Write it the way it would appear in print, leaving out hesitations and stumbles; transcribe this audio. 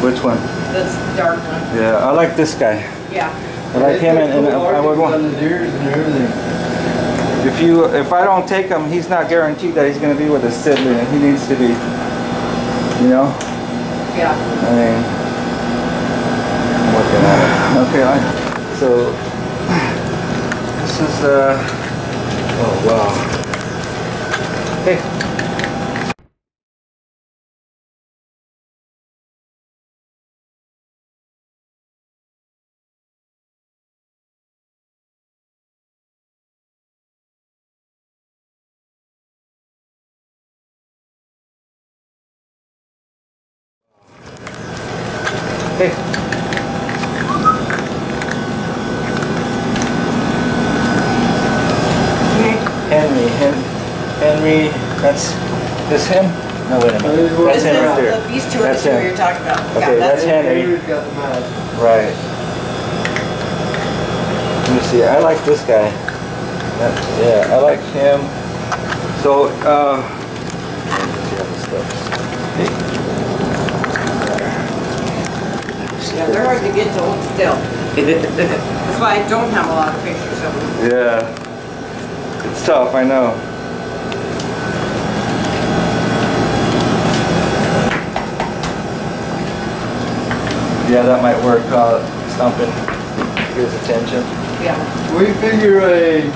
Which one? This dark one. Yeah, I like this guy. Yeah. I like him, and I would want. His ears and everything. If I don't take him, he's not guaranteed that he's going to be with a sibling. He needs to be, you know. Yeah. I mean, I'm looking at it. Okay, so this is oh wow. Hey. Hey. Henry, that's this him? No, wait a minute. That's him right there. These two are the two you're talking about. Okay, yeah, that's Henry. Henry's got the mask. Right. Let me see. I like this guy. Yeah, I like him. So, yeah, they're hard to get to hold still. That's why I don't have a lot of pictures of them. Yeah. It's tough, I know. Yeah, that might work. Stomping his attention. Yeah. We figure a